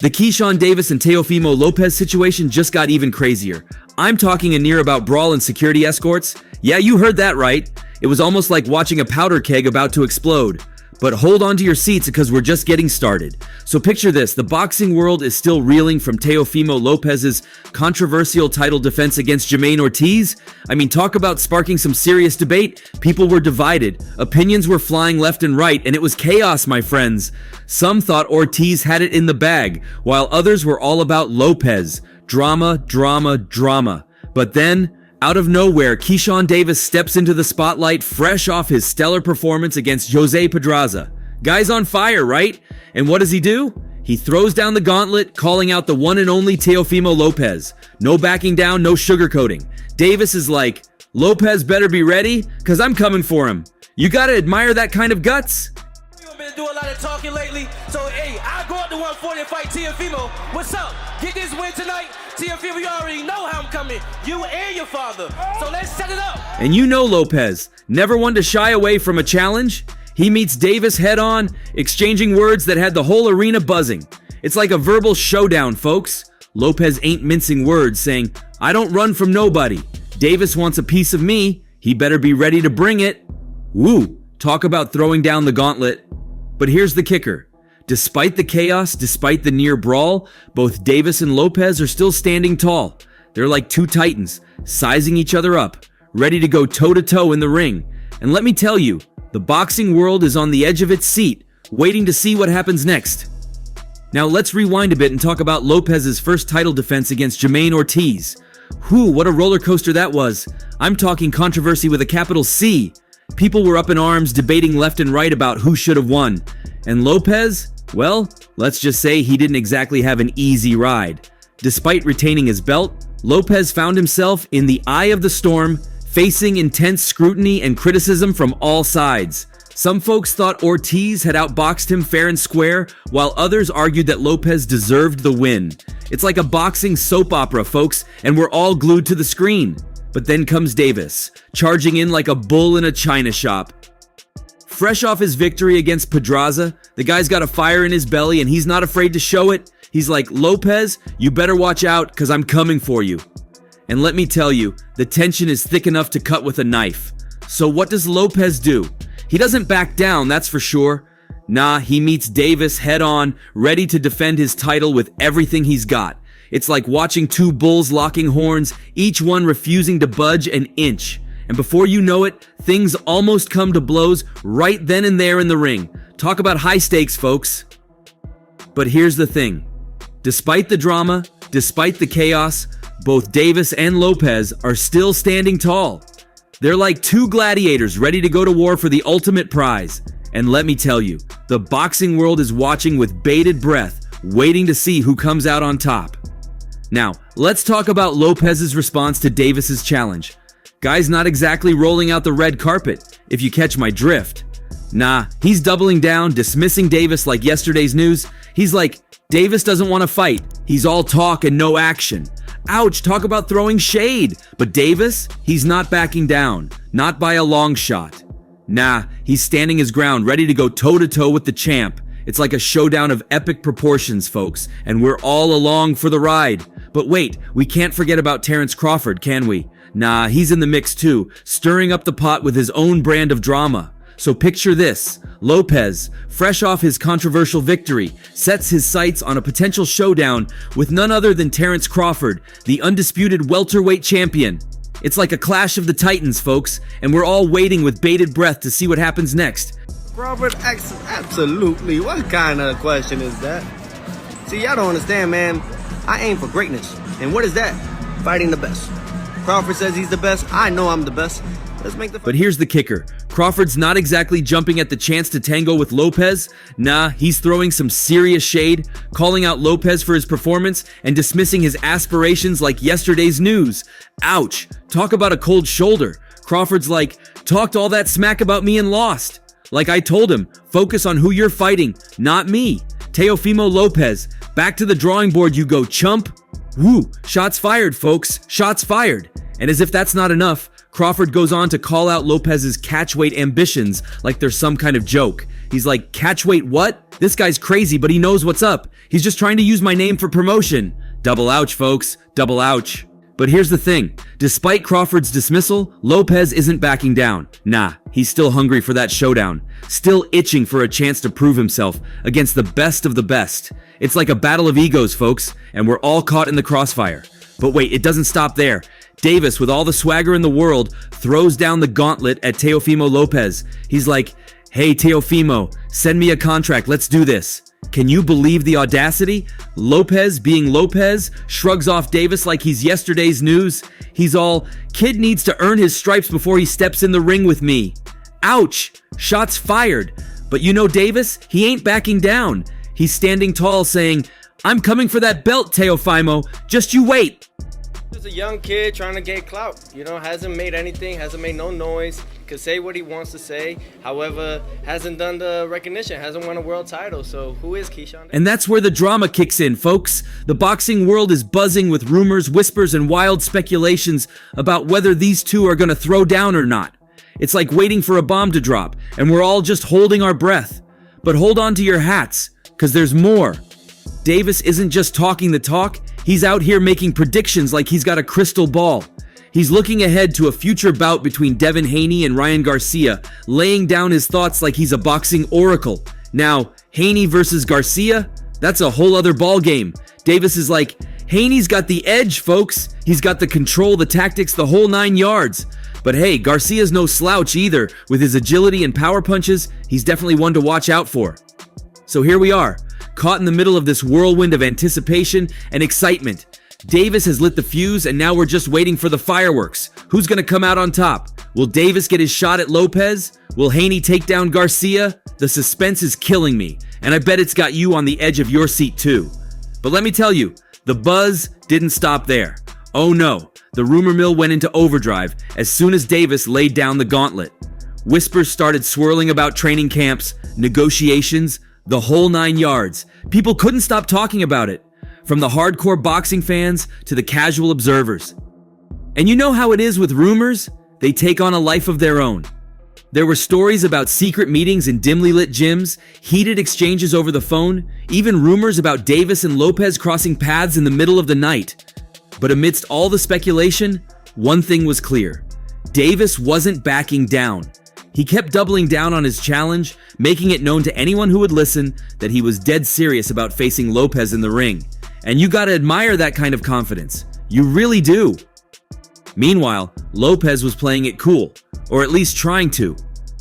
The Keyshawn Davis and Teofimo Lopez situation just got even crazier. I'm talking a near about brawl and security escorts. Yeah, you heard that right. It was almost like watching a powder keg about to explode. But hold on to your seats because we're just getting started. So picture this, the boxing world is still reeling from Teofimo Lopez's controversial title defense against Jermaine Ortiz. I mean, talk about sparking some serious debate. People were divided, opinions were flying left and right, and it was chaos, my friends. Some thought Ortiz had it in the bag, while others were all about Lopez. Drama, drama, drama. But then, out of nowhere, Keyshawn Davis steps into the spotlight fresh off his stellar performance against Jose Pedraza. Guy's on fire, right? And what does he do? He throws down the gauntlet, calling out the one and only Teofimo Lopez. No backing down, no sugarcoating. Davis is like, Lopez better be ready, cause I'm coming for him. You gotta admire that kind of guts. Been doing a lot of talking lately, so hey, I go out to 140 and fight Teofimo. What's up? Get this win tonight. Teofimo, you already know how I'm coming. You and your father. So let's set it up. And you know Lopez, never one to shy away from a challenge. He meets Davis head on, exchanging words that had the whole arena buzzing. It's like a verbal showdown, folks. Lopez ain't mincing words, saying, I don't run from nobody. Davis wants a piece of me. He better be ready to bring it. Woo, talk about throwing down the gauntlet. But here's the kicker. Despite the chaos, despite the near brawl, both Davis and Lopez are still standing tall. They're like two titans, sizing each other up, ready to go toe-to-toe in the ring. And let me tell you, the boxing world is on the edge of its seat, waiting to see what happens next. Now let's rewind a bit and talk about Lopez's first title defense against Jermaine Ortiz. Whew, what a roller coaster that was. I'm talking controversy with a capital C. People were up in arms, debating left and right about who should have won. And Lopez, well, let's just say he didn't exactly have an easy ride. Despite retaining his belt, Lopez found himself in the eye of the storm, facing intense scrutiny and criticism from all sides. Some folks thought Ortiz had outboxed him fair and square, while others argued that Lopez deserved the win. It's like a boxing soap opera, folks, and we're all glued to the screen. But then comes Davis, charging in like a bull in a china shop. Fresh off his victory against Pedraza, the guy's got a fire in his belly and he's not afraid to show it. He's like, Lopez, you better watch out because I'm coming for you. And let me tell you, the tension is thick enough to cut with a knife. So what does Lopez do? He doesn't back down, that's for sure. Nah, he meets Davis head on, ready to defend his title with everything he's got. It's like watching two bulls locking horns, each one refusing to budge an inch. And before you know it, things almost come to blows right then and there in the ring. Talk about high stakes, folks. But here's the thing. Despite the drama, despite the chaos, both Davis and Lopez are still standing tall. They're like two gladiators ready to go to war for the ultimate prize. And let me tell you, the boxing world is watching with bated breath, waiting to see who comes out on top. Now, let's talk about Lopez's response to Davis's challenge. Guy's not exactly rolling out the red carpet, if you catch my drift. Nah, he's doubling down, dismissing Davis like yesterday's news. He's like, Davis doesn't want to fight. He's all talk and no action. Ouch, talk about throwing shade. But Davis, he's not backing down. Not by a long shot. Nah, he's standing his ground, ready to go toe-to-toe with the champ. It's like a showdown of epic proportions, folks, and we're all along for the ride. But wait, we can't forget about Terrence Crawford, can we? Nah, he's in the mix too, stirring up the pot with his own brand of drama. So picture this, Lopez, fresh off his controversial victory, sets his sights on a potential showdown with none other than Terrence Crawford, the undisputed welterweight champion. It's like a clash of the titans, folks, and we're all waiting with bated breath to see what happens next. Crawford, absolutely. What kind of question is that? See, y'all don't understand, man. I aim for greatness. And what is that? Fighting the best. Crawford says he's the best. I know I'm the best. Let's make the... But here's the kicker. Crawford's not exactly jumping at the chance to tango with Lopez. Nah, he's throwing some serious shade, calling out Lopez for his performance and dismissing his aspirations like yesterday's news. Ouch. Talk about a cold shoulder. Crawford's like, talked all that smack about me and lost. Like I told him, focus on who you're fighting, not me. Teofimo Lopez, back to the drawing board you go, chump. Woo, shots fired, folks, shots fired. And as if that's not enough, Crawford goes on to call out Lopez's catchweight ambitions like they're some kind of joke. He's like, catchweight what? This guy's crazy, but he knows what's up. He's just trying to use my name for promotion. Double ouch, folks. Double ouch. But here's the thing. Despite Crawford's dismissal, Lopez isn't backing down. Nah, he's still hungry for that showdown. Still itching for a chance to prove himself against the best of the best. It's like a battle of egos, folks, and we're all caught in the crossfire. But wait, it doesn't stop there. Davis, with all the swagger in the world, throws down the gauntlet at Teofimo Lopez. He's like, hey, Teofimo, send me a contract. Let's do this. Can you believe the audacity? Lopez, being Lopez, shrugs off Davis like he's yesterday's news. He's all, kid needs to earn his stripes before he steps in the ring with me. Ouch! Shots fired. But you know Davis? He ain't backing down. He's standing tall saying, I'm coming for that belt, Teofimo. Just you wait. Just a young kid trying to get clout. Hasn't made anything, hasn't made no noise. Could say what he wants to say. However, hasn't done the recognition, hasn't won a world title. So who is Keyshawn? And that's where the drama kicks in, folks. The boxing world is buzzing with rumors, whispers, and wild speculations about whether these two are going to throw down or not. It's like waiting for a bomb to drop, and we're all just holding our breath. But hold on to your hats, because there's more. Davis isn't just talking the talk, he's out here making predictions like he's got a crystal ball. He's looking ahead to a future bout between Devin Haney and Ryan Garcia, laying down his thoughts like he's a boxing oracle. Now, Haney versus Garcia? That's a whole other ball game. Davis is like, Haney's got the edge, folks. He's got the control, the tactics, the whole 9 yards. But hey, Garcia's no slouch either. With his agility and power punches, he's definitely one to watch out for. So here we are, caught in the middle of this whirlwind of anticipation and excitement. Davis has lit the fuse, and now we're just waiting for the fireworks. Who's gonna come out on top? Will Davis get his shot at Lopez? Will Haney take down Garcia? The suspense is killing me, and I bet it's got you on the edge of your seat too. But let me tell you, the buzz didn't stop there. Oh no, the rumor mill went into overdrive as soon as Davis laid down the gauntlet. Whispers started swirling about training camps, negotiations, the whole 9 yards. People couldn't stop talking about it. From the hardcore boxing fans to the casual observers. And you know how it is with rumors? They take on a life of their own. There were stories about secret meetings in dimly lit gyms, heated exchanges over the phone, even rumors about Davis and Lopez crossing paths in the middle of the night. But amidst all the speculation, one thing was clear. Davis wasn't backing down. He kept doubling down on his challenge, making it known to anyone who would listen that he was dead serious about facing Lopez in the ring. And you gotta admire that kind of confidence. You really do. Meanwhile, Lopez was playing it cool, or at least trying to.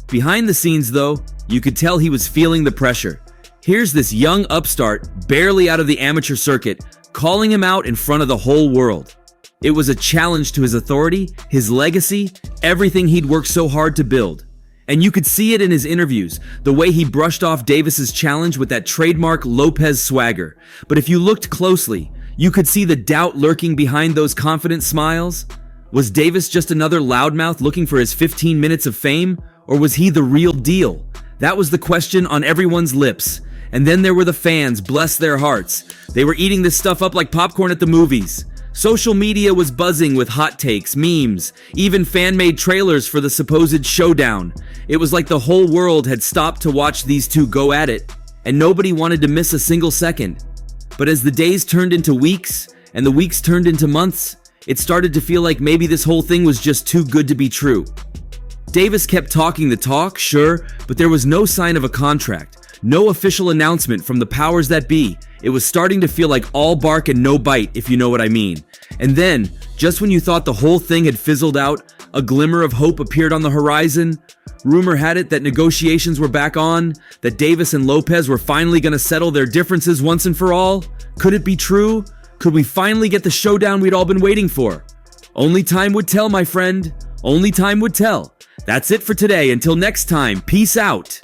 Behind the scenes though, you could tell he was feeling the pressure. Here's this young upstart, barely out of the amateur circuit, calling him out in front of the whole world. It was a challenge to his authority, his legacy, everything he'd worked so hard to build. And you could see it in his interviews, the way he brushed off Davis's challenge with that trademark Lopez swagger. But if you looked closely, you could see the doubt lurking behind those confident smiles. Was Davis just another loudmouth looking for his 15 minutes of fame? Or was he the real deal? That was the question on everyone's lips. And then there were the fans, bless their hearts. They were eating this stuff up like popcorn at the movies. Social media was buzzing with hot takes, memes, even fan-made trailers for the supposed showdown. It was like the whole world had stopped to watch these two go at it, and nobody wanted to miss a single second. But as the days turned into weeks, and the weeks turned into months, it started to feel like maybe this whole thing was just too good to be true. Davis kept talking the talk, sure, but there was no sign of a contract, no official announcement from the powers that be. It was starting to feel like all bark and no bite, if you know what I mean. And then, just when you thought the whole thing had fizzled out, a glimmer of hope appeared on the horizon. Rumor had it that negotiations were back on, that Davis and Lopez were finally going to settle their differences once and for all. Could it be true? Could we finally get the showdown we'd all been waiting for? Only time would tell, my friend. Only time would tell. That's it for today. Until next time, peace out.